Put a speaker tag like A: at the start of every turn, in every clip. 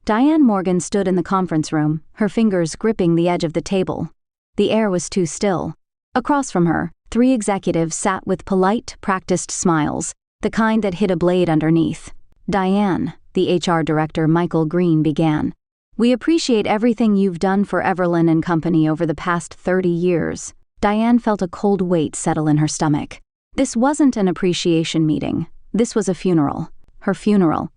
A: Diane Morgan stood in the conference room, her fingers gripping the edge of the table. The air was too still. Across from her, 3 executives sat with polite, practiced smiles, the kind that hid a blade underneath. Diane, the HR director Michael Green began. "We appreciate everything you've done for Everlyn Company over the past 30 years. Diane felt a cold weight settle in her stomach. This wasn't an appreciation meeting. This was a funeral. Her funeral.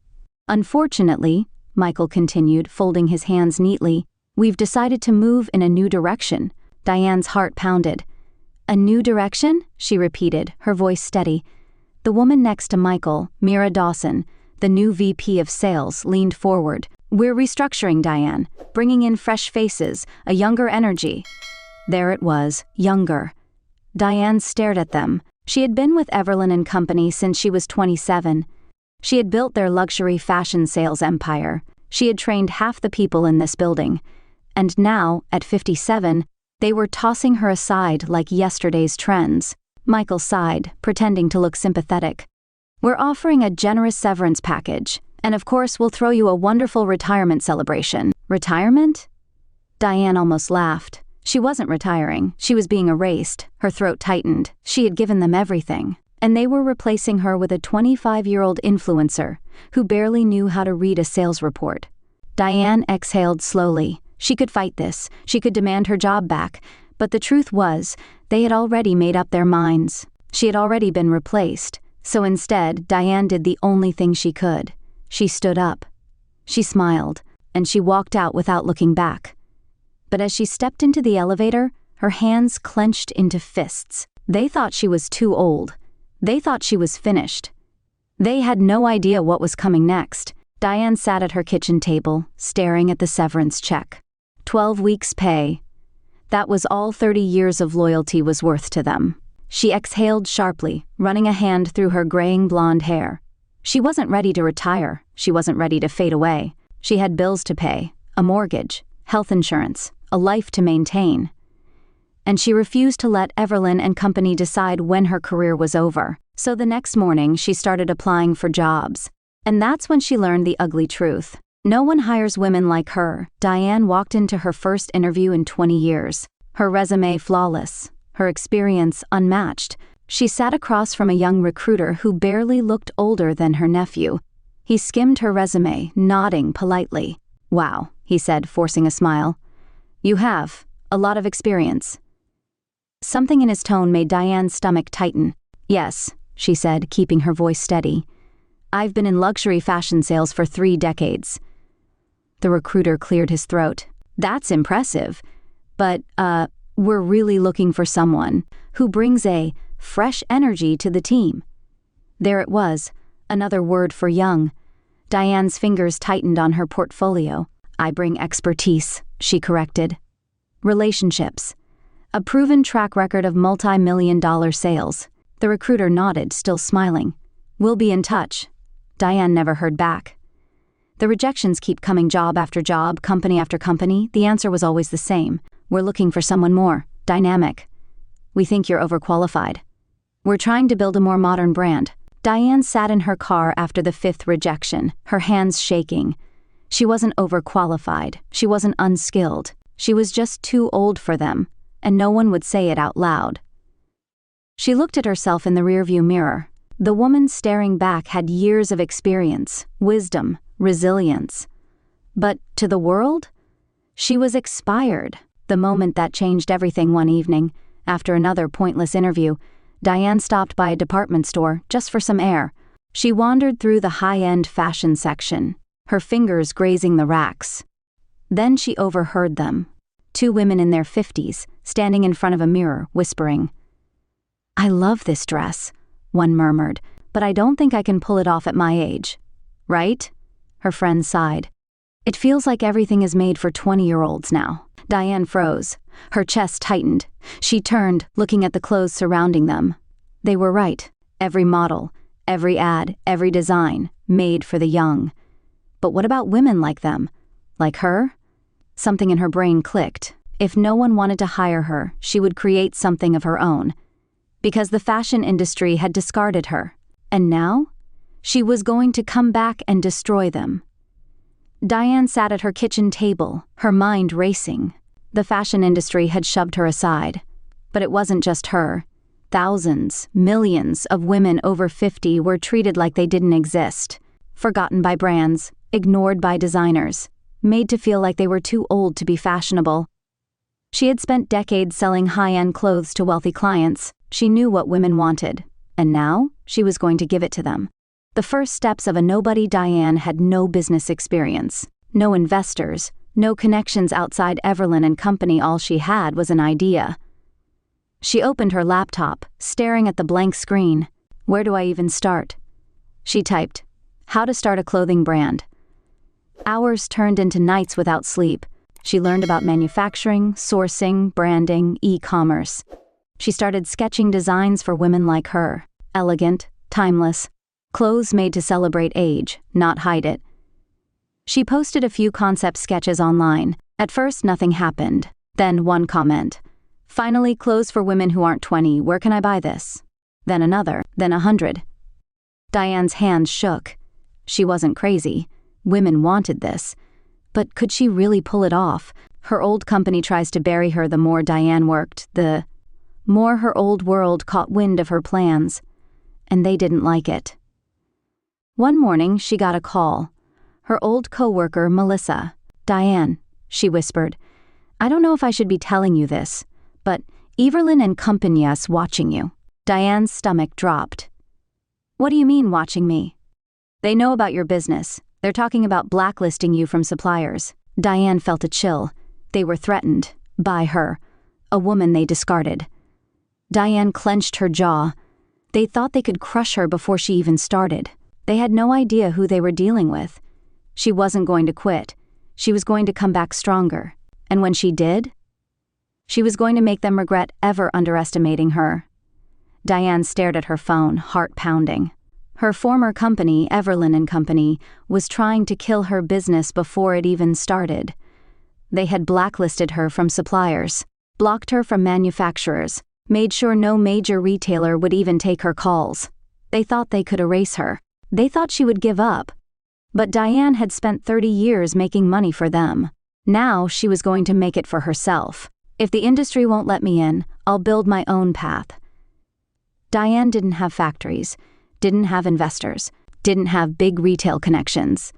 A: "Unfortunately," Michael continued, folding his hands neatly, "we've decided to move in a new direction." Diane's heart pounded. "A new direction?" she repeated, her voice steady. The woman next to Michael, Mira Dawson, the new VP of Sales, leaned forward. "We're restructuring, Diane, bringing in fresh faces, a younger energy." There it was, younger. Diane stared at them. She had been with Everlyn Company since she was 27. She had built their luxury fashion sales empire. She had trained half the people in this building. And now, at 57, they were tossing her aside like yesterday's trends. Michael sighed, pretending to look sympathetic. "We're offering a generous severance package. And of course, we'll throw you a wonderful retirement celebration." Retirement? Diane almost laughed. She wasn't retiring. She was being erased. Her throat tightened. She had given them everything. And they were replacing her with a 25-year-old influencer who barely knew how to read a sales report. Diane exhaled slowly. She could fight this. She could demand her job back. But the truth was, they had already made up their minds. She had already been replaced. So instead, Diane did the only thing she could. She stood up. She smiled, and she walked out without looking back. But as she stepped into the elevator, her hands clenched into fists. They thought she was too old. They thought she was finished. They had no idea what was coming next. Diane sat at her kitchen table, staring at the severance check. 12 weeks' pay. That was all 30 years of loyalty was worth to them. She exhaled sharply, running a hand through her graying blonde hair. She wasn't ready to retire. She wasn't ready to fade away. She had bills to pay, a mortgage, health insurance, a life to maintain. And she refused to let Everlyn Company decide when her career was over. So the next morning, she started applying for jobs. And that's when she learned the ugly truth. No one hires women like her. Diane walked into her first interview in 20 years. Her resume flawless. Her experience unmatched. She sat across from a young recruiter who barely looked older than her nephew. He skimmed her resume, nodding politely. "Wow," he said, forcing a smile. "You have a lot of experience." Something in his tone made Diane's stomach tighten. "Yes," she said, keeping her voice steady. "I've been in luxury fashion sales for 3 decades. The recruiter cleared his throat. "That's impressive. But, we're really looking for someone who brings a fresh energy to the team." There it was, another word for young. Diane's fingers tightened on her portfolio. "I bring expertise," she corrected. "Relationships. A proven track record of multi-million-dollar sales." The recruiter nodded, still smiling. "We'll be in touch." Diane never heard back. The rejections keep coming, job after job, company after company. The answer was always the same. "We're looking for someone more dynamic. We think you're overqualified. We're trying to build a more modern brand." Diane sat in her car after the 5th rejection, her hands shaking. She wasn't overqualified. She wasn't unskilled. She was just too old for them, and no one would say it out loud. She looked at herself in the rearview mirror. The woman staring back had years of experience, wisdom, resilience. But to the world, she was expired. The moment that changed everything one evening, after another pointless interview, Diane stopped by a department store just for some air. She wandered through the high-end fashion section, her fingers grazing the racks. Then she overheard them. 2 women in their 50s, standing in front of a mirror, whispering. "I love this dress," one murmured, "but I don't think I can pull it off at my age." "Right?" Her friend sighed. "It feels like everything is made for 20-year-olds now." Diane froze. Her chest tightened. She turned, looking at the clothes surrounding them. They were right. Every model, every ad, every design, made for the young. But what about women like them? Like her? Something in her brain clicked. If no one wanted to hire her, she would create something of her own. Because the fashion industry had discarded her. And now? She was going to come back and destroy them. Diane sat at her kitchen table, her mind racing. The fashion industry had shoved her aside. But it wasn't just her. Thousands, millions of women over 50 were treated like they didn't exist, forgotten by brands, ignored by designers, made to feel like they were too old to be fashionable. She had spent decades selling high-end clothes to wealthy clients. She knew what women wanted, and now she was going to give it to them. The first steps of a nobody. Diane had no business experience, no investors, no connections outside Everlyn Co. All she had was an idea. She opened her laptop, staring at the blank screen. Where do I even start? She typed, "How to start a clothing brand." Hours turned into nights without sleep. She learned about manufacturing, sourcing, branding, e-commerce. She started sketching designs for women like her, elegant, timeless, clothes made to celebrate age, not hide it. She posted a few concept sketches online. At first, nothing happened. Then one comment. "Finally, clothes for women who aren't 20, where can I buy this?" Then another, then 100. Diane's hands shook. She wasn't crazy. Women wanted this. But could she really pull it off? Her old company tries to bury her. The more Diane worked, the more her old world caught wind of her plans. And they didn't like it. One morning, she got a call. Her old coworker, Melissa. "Diane," she whispered, "I don't know if I should be telling you this, but Everlyn Co. is watching you." Diane's stomach dropped. "What do you mean, watching me?" "They know about your business. They're talking about blacklisting you from suppliers." Diane felt a chill. They were threatened. By her. A woman they discarded. Diane clenched her jaw. They thought they could crush her before she even started. They had no idea who they were dealing with. She wasn't going to quit. She was going to come back stronger. And when she did, she was going to make them regret ever underestimating her. Diane stared at her phone, heart pounding. Her former company, Everlyn Co., was trying to kill her business before it even started. They had blacklisted her from suppliers, blocked her from manufacturers, made sure no major retailer would even take her calls. They thought they could erase her. They thought she would give up. But Diane had spent 30 years making money for them. Now she was going to make it for herself. "If the industry won't let me in, I'll build my own path." Diane didn't have factories, didn't have investors, didn't have big retail connections.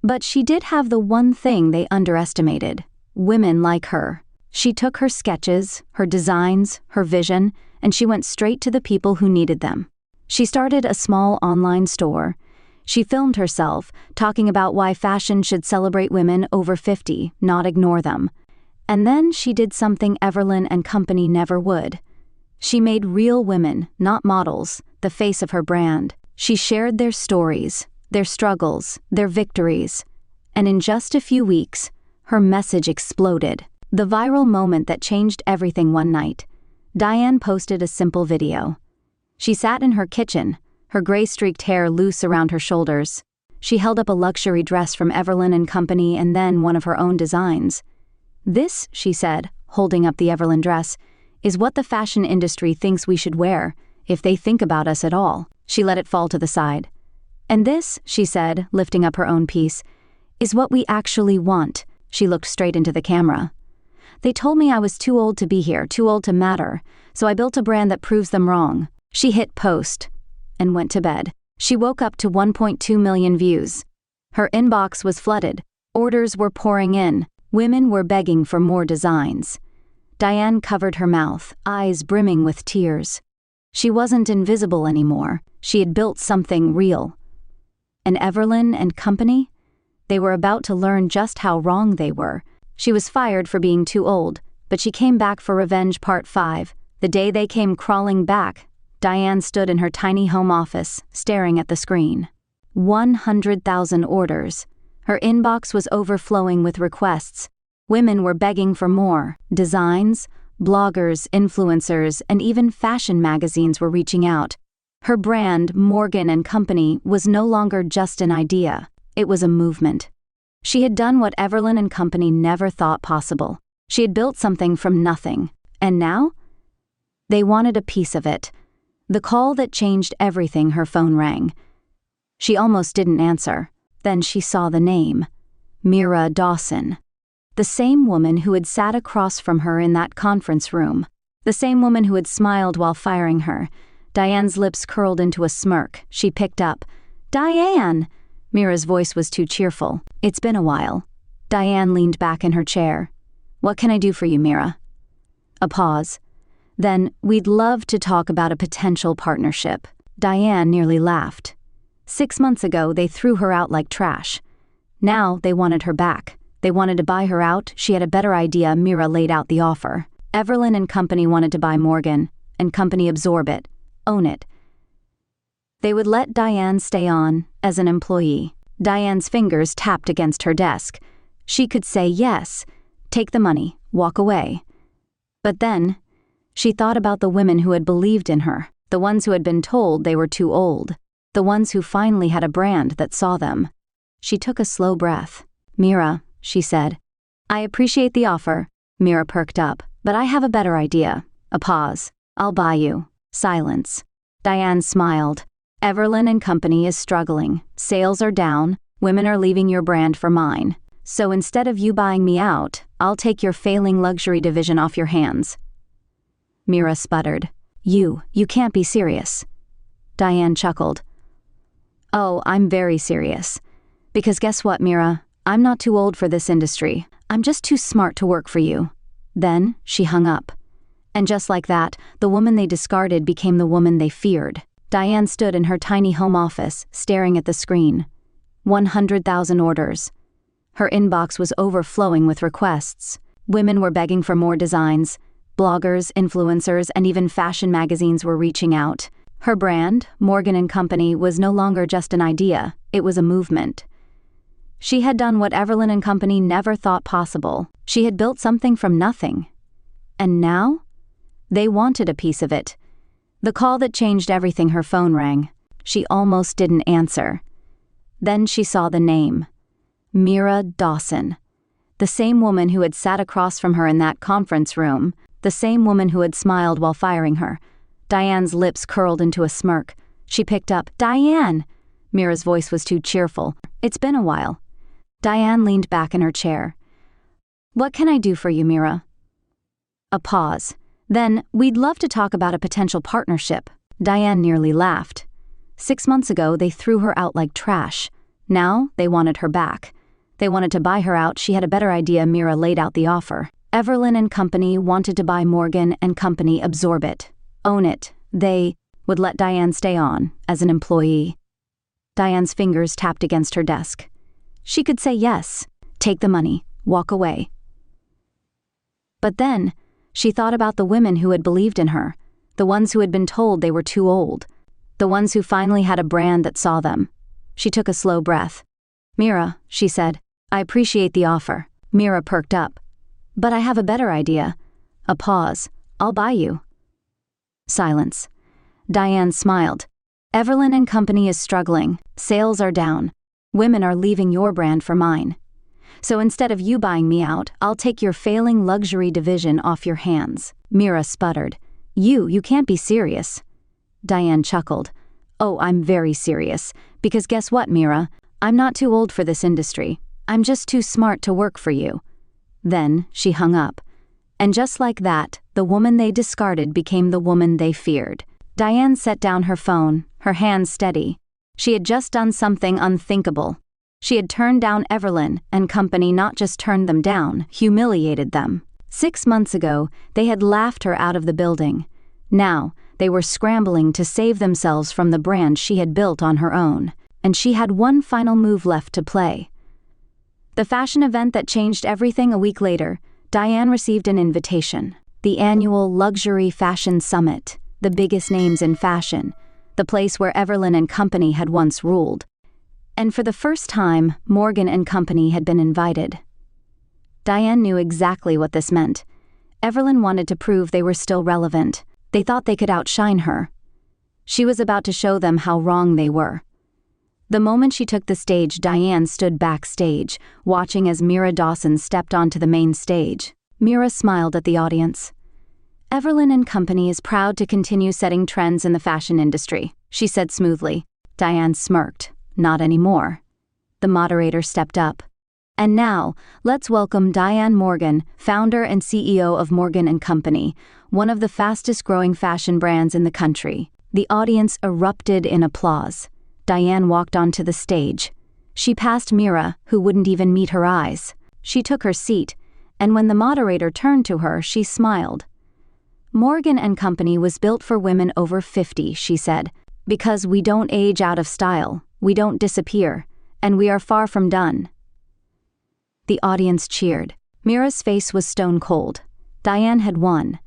A: But she did have the one thing they underestimated: women like her. She took her sketches, her designs, her vision, and she went straight to the people who needed them. She started a small online store. She filmed herself, talking about why fashion should celebrate women over 50, not ignore them. And then she did something Everlyn Co. never would. She made real women, not models, the face of her brand. She shared their stories, their struggles, their victories. And in just a few weeks, her message exploded. The viral moment that changed everything. One night, Diane posted a simple video. She sat in her kitchen, her gray-streaked hair loose around her shoulders. She held up a luxury dress from Everlyn Co. and then one of her own designs. "This," she said, holding up the Everlyn dress, "is what the fashion industry thinks we should wear, if they think about us at all." She let it fall to the side. "And this," she said, lifting up her own piece, "is what we actually want." She looked straight into the camera. "They told me I was too old to be here, too old to matter, so I built a brand that proves them wrong." She hit post and went to bed. She woke up to 1.2 million views. Her inbox was flooded. Orders were pouring in. Women were begging for more designs. Diane covered her mouth, eyes brimming with tears. She wasn't invisible anymore. She had built something real. And Everlyn Co., they were about to learn just how wrong they were. She was fired for being too old, but she came back for revenge part 5. The day they came crawling back, Diane stood in her tiny home office, staring at the screen. 100,000 orders. Her inbox was overflowing with requests. Women were begging for more. Designs, bloggers, influencers, and even fashion magazines were reaching out. Her brand, Morgan Co., was no longer just an idea. It was a movement. She had done what Everlyn Co. never thought possible. She had built something from nothing. And now? They wanted a piece of it. The call that changed everything. Her phone rang. She almost didn't answer. Then she saw the name. Mira Dawson. The same woman who had sat across from her in that conference room. The same woman who had smiled while firing her. Diane's lips curled into a smirk. She picked up. "Diane!" Mira's voice was too cheerful. "It's been a while." Diane leaned back in her chair. "What can I do for you, Mira?" A pause. Then, "We'd love to talk about a potential partnership." Diane nearly laughed. 6 months ago, they threw her out like trash. Now, they wanted her back. They wanted to buy her out. She had a better idea. Mira laid out the offer. Everlyn Company wanted to buy Morgan, and Company absorb it, own it. They would let Diane stay on as an employee. Diane's fingers tapped against her desk. She could say yes, take the money, walk away. But then, she thought about the women who had believed in her, the ones who had been told they were too old, the ones who finally had a brand that saw them. She took a slow breath. "Mira," she said. "I appreciate the offer." Mira perked up. "But I have a better idea." A pause. "I'll buy you." Silence. Diane smiled. "Everlyn Company is struggling. Sales are down. Women are leaving your brand for mine. So instead of you buying me out, I'll take your failing luxury division off your hands." Mira sputtered. You can't be serious." Diane chuckled. "Oh, I'm very serious. Because guess what, Mira? I'm not too old for this industry. I'm just too smart to work for you." Then she hung up. And just like that, the woman they discarded became the woman they feared. Diane stood in her tiny home office, staring at the screen. 100,000 orders. Her inbox was overflowing with requests. Women were begging for more designs. Bloggers, influencers, and even fashion magazines were reaching out. Her brand, Morgan & Company, was no longer just an idea, it was a movement. She had done what Everlyn Company never thought possible. She had built something from nothing. And now? They wanted a piece of it. The call that changed everything. Her phone rang. She almost didn't answer. Then she saw the name. Mira Dawson. The same woman who had sat across from her in that conference room. The same woman who had smiled while firing her. Diane's lips curled into a smirk. She picked up. "Diane!" Mira's voice was too cheerful. "It's been a while." Diane leaned back in her chair. "What can I do for you, Mira?" A pause. Then, "We'd love to talk about a potential partnership." Diane nearly laughed. 6 months ago, they threw her out like trash. Now, they wanted her back. They wanted to buy her out. She had a better idea. Mira laid out the offer. Everlyn Company wanted to buy Morgan & Company, absorb it, own it. They would let Diane stay on as an employee. Diane's fingers tapped against her desk. She could say yes, take the money, walk away. But then, she thought about the women who had believed in her, the ones who had been told they were too old, the ones who finally had a brand that saw them. She took a slow breath. "Mira," she said, "I appreciate the offer." Mira perked up. "But I have a better idea." A pause. "I'll buy you." Silence. Diane smiled. "Everlyn Company is struggling. Sales are down. Women are leaving your brand for mine. So instead of you buying me out, I'll take your failing luxury division off your hands." Mira sputtered. You can't be serious." Diane chuckled. "Oh, I'm very serious. Because guess what, Mira? I'm not too old for this industry. I'm just too smart to work for you." Then she hung up. And just like that, the woman they discarded became the woman they feared. Diane set down her phone, her hands steady. She had just done something unthinkable. She had turned down Everlyn Company, not just turned them down, humiliated them. 6 months ago, they had laughed her out of the building. Now, they were scrambling to save themselves from the brand she had built on her own. And she had one final move left to play. The fashion event that changed everything. A week later, Diane received an invitation. The annual Luxury Fashion Summit, the biggest names in fashion, the place where Everlyn Company had once ruled. And for the first time, Morgan & Company had been invited. Diane knew exactly what this meant. Everlyn wanted to prove they were still relevant. They thought they could outshine her. She was about to show them how wrong they were. The moment she took the stage, Diane stood backstage, watching as Mira Dawson stepped onto the main stage. Mira smiled at the audience. "Everlyn Company is proud to continue setting trends in the fashion industry," she said smoothly. Diane smirked. "Not anymore." The moderator stepped up. And now, let's welcome Diane Morgan, founder and CEO of Morgan & Company, one of the fastest-growing fashion brands in the country. The audience erupted in applause. Diane walked onto the stage. She passed Mira, who wouldn't even meet her eyes. She took her seat, and when the moderator turned to her, she smiled. Morgan & Company was built for women over 50, she said, because we don't age out of style, we don't disappear, and we are far from done. The audience cheered. Mira's face was stone cold. Diane had won.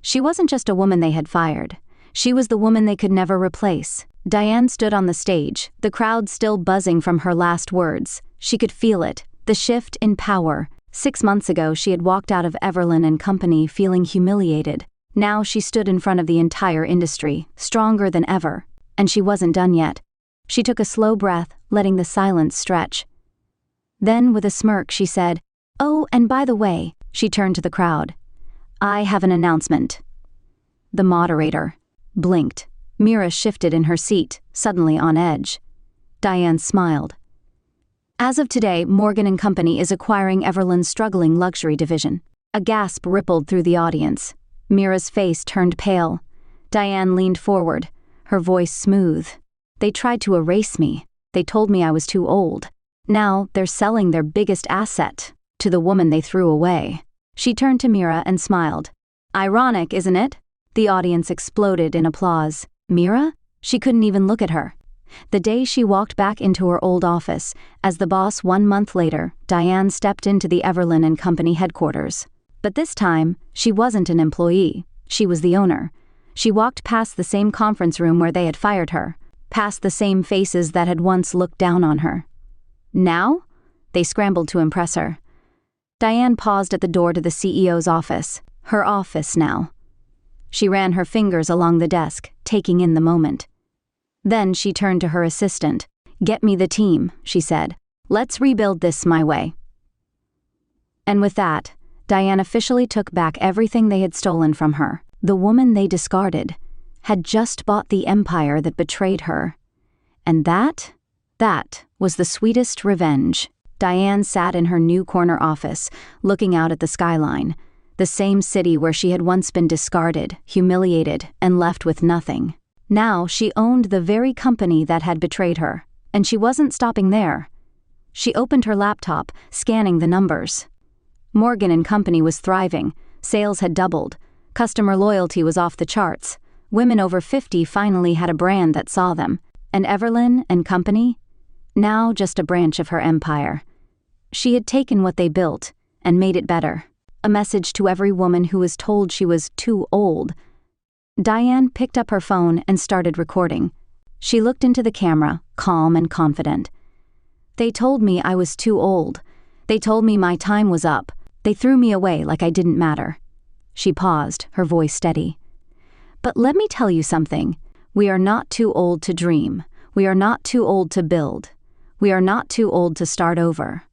A: She wasn't just a woman they had fired. She was the woman they could never replace. Diane stood on the stage, the crowd still buzzing from her last words. She could feel it, the shift in power. 6 months ago, she had walked out of Everlyn Company feeling humiliated. Now she stood in front of the entire industry, stronger than ever. And she wasn't done yet. She took a slow breath, letting the silence stretch. Then, with a smirk, she said, "Oh, and by the way," she turned to the crowd, "I have an announcement." The moderator blinked. Mira shifted in her seat, suddenly on edge. Diane smiled. "As of today, Morgan & Company is acquiring Everlyn's struggling luxury division." A gasp rippled through the audience. Mira's face turned pale. Diane leaned forward, her voice smooth. "They tried to erase me. They told me I was too old. Now they're selling their biggest asset to the woman they threw away." She turned to Mira and smiled. "Ironic, isn't it?" The audience exploded in applause. Mira? She couldn't even look at her. The day she walked back into her old office, as the boss 1 month later, Diane stepped into the Everlyn Company headquarters. But this time, she wasn't an employee. She was the owner. She walked past the same conference room where they had fired her, past the same faces that had once looked down on her. Now? They scrambled to impress her. Diane paused at the door to the CEO's office, her office now. She ran her fingers along the desk, taking in the moment. Then she turned to her assistant. "Get me the team," she said. "Let's rebuild this my way." And with that, Diane officially took back everything they had stolen from her. The woman they discarded had just bought the empire that betrayed her. And that was the sweetest revenge. Diane sat in her new corner office, looking out at the skyline, the same city where she had once been discarded, humiliated, and left with nothing. Now she owned the very company that had betrayed her, and she wasn't stopping there. She opened her laptop, scanning the numbers. Morgan & Company was thriving. Sales had doubled. Customer loyalty was off the charts. Women over 50 finally had a brand that saw them. And Everlyn & Company? Now just a branch of her empire. She had taken what they built and made it better. A message to every woman who was told she was too old. Diane picked up her phone and started recording. She looked into the camera, calm and confident. "They told me I was too old. They told me my time was up. They threw me away like I didn't matter." She paused, her voice steady. "But let me tell you something. We are not too old to dream. We are not too old to build. We are not too old to start over."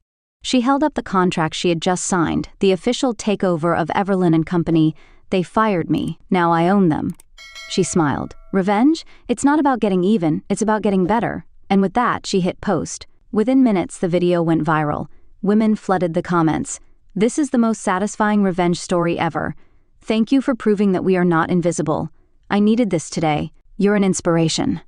A: She held up the contract she had just signed, the official takeover of Everlyn Company. "They fired me. Now I own them." She smiled. "Revenge? It's not about getting even, it's about getting better." And with that, she hit post. Within minutes, the video went viral. Women flooded the comments. "This is the most satisfying revenge story ever. Thank you for proving that we are not invisible. I needed this today. You're an inspiration."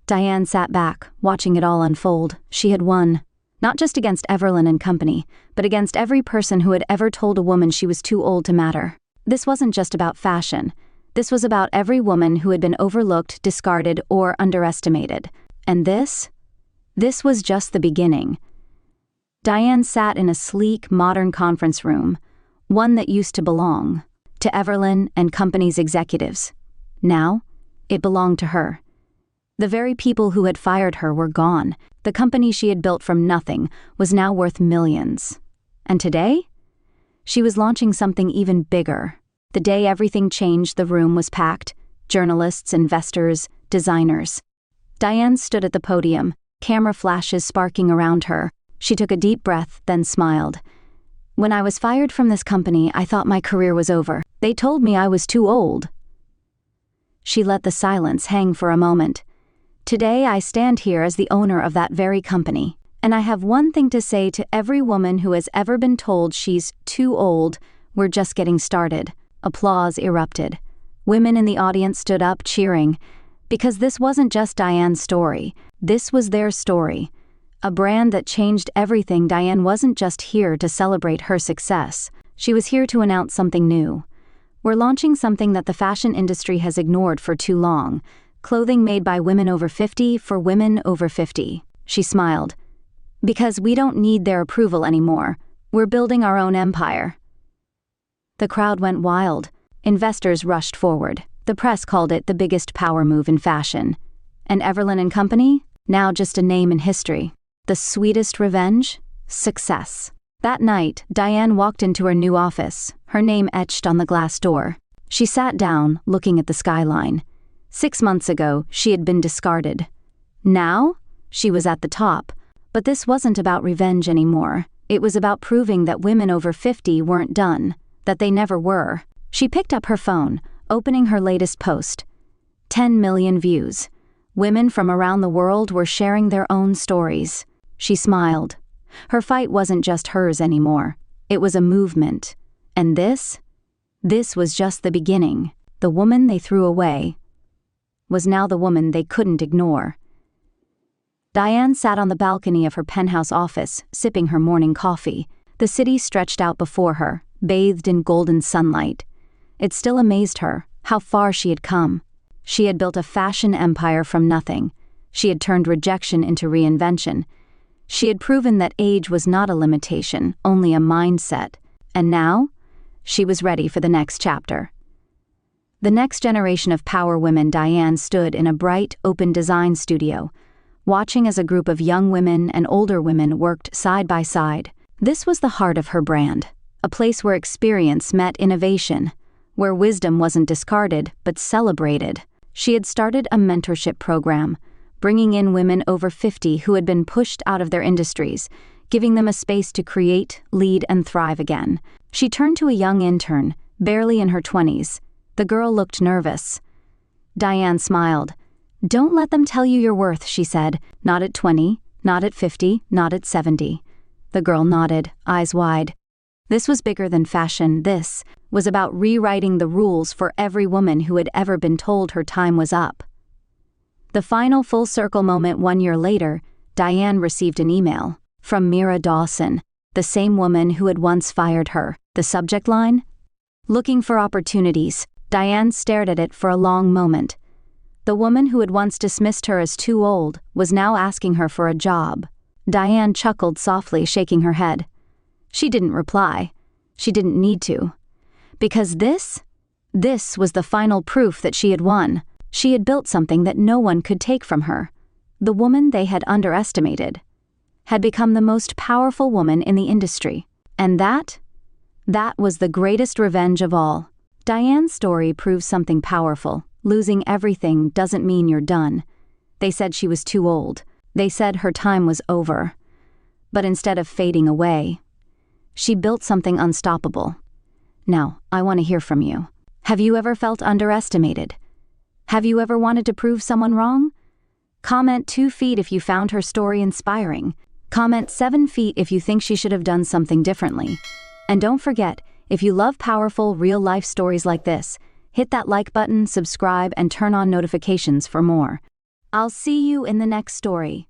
A: Diane sat back, watching it all unfold. She had won. Not just against Everlyn Company, but against every person who had ever told a woman she was too old to matter. This wasn't just about fashion. This was about every woman who had been overlooked, discarded, or underestimated. And this was just the beginning. Diane sat in a sleek, modern conference room, one that used to belong to Everlyn Company's executives. Now, it belonged to her. The very people who had fired her were gone. The company she had built from nothing was now worth millions. And today? She was launching something even bigger. The day everything changed, the room was packed. Journalists, investors, designers. Diane stood at the podium, camera flashes sparking around her. She took a deep breath, then smiled. "When I was fired from this company, I thought my career was over. They told me I was too old." She let the silence hang for a moment. "Today I stand here as the owner of that very company, And I have one thing to say to every woman who has ever been told she's too old: we're just getting started." Applause erupted. Women in the audience stood up, cheering. Because this wasn't just Diane's story. This was their story. A brand that changed everything. Diane wasn't just here to celebrate her success. She was here to announce something new. "We're launching something that the fashion industry has ignored for too long. Clothing made by women over 50 for women over 50. She smiled. "Because we don't need their approval anymore. We're building our own empire." The crowd went wild. Investors rushed forward. The press called it the biggest power move in fashion. And Everlyn Co, now just a name in history. The sweetest revenge? Success. That night, Diane walked into her new office, her name etched on the glass door. She sat down, looking at the skyline. 6 months ago, she had been discarded. Now, she was at the top. But this wasn't about revenge anymore. It was about proving that women over 50 weren't done, that they never were. She picked up her phone, opening her latest post. 10 million views. Women from around the world were sharing their own stories. She smiled. Her fight wasn't just hers anymore. It was a movement. And this was just the beginning. The woman they threw away was now the woman they couldn't ignore. Diane sat on the balcony of her penthouse office, sipping her morning coffee. The city stretched out before her, bathed in golden sunlight. It still amazed her, how far she had come. She had built a fashion empire from nothing. She had turned rejection into reinvention. She had proven that age was not a limitation, only a mindset. And now, she was ready for the next chapter. The next generation of power women. Diane stood in a bright, open design studio, watching as a group of young women and older women worked side by side. This was the heart of her brand, a place where experience met innovation, where wisdom wasn't discarded but celebrated. She had started a mentorship program, bringing in women over 50 who had been pushed out of their industries, giving them a space to create, lead, and thrive again. She turned to a young intern, barely in her 20s. The girl looked nervous. Diane smiled. "Don't let them tell you your worth," she said. "Not at 20, not at 50, not at 70. The girl nodded, eyes wide. This was bigger than fashion. This was about rewriting the rules for every woman who had ever been told her time was up. The final full circle moment. 1 year later, Diane received an email from Mira Dawson, the same woman who had once fired her. The subject line? "Looking for opportunities." Diane stared at it for a long moment. The woman who had once dismissed her as too old was now asking her for a job. Diane chuckled softly, shaking her head. She didn't reply. She didn't need to. Because this was the final proof that she had won. She had built something that no one could take from her. The woman they had underestimated had become the most powerful woman in the industry. And that was the greatest revenge of all. Diane's story proves something powerful. Losing everything doesn't mean you're done. They said she was too old. They said her time was over. But instead of fading away, she built something unstoppable. Now, I want to hear from you. Have you ever felt underestimated? Have you ever wanted to prove someone wrong? Comment 2 feet if you found her story inspiring. Comment 7 feet if you think she should have done something differently. And don't forget, if you love powerful, real-life stories like this, hit that like button, subscribe, and turn on notifications for more. I'll see you in the next story.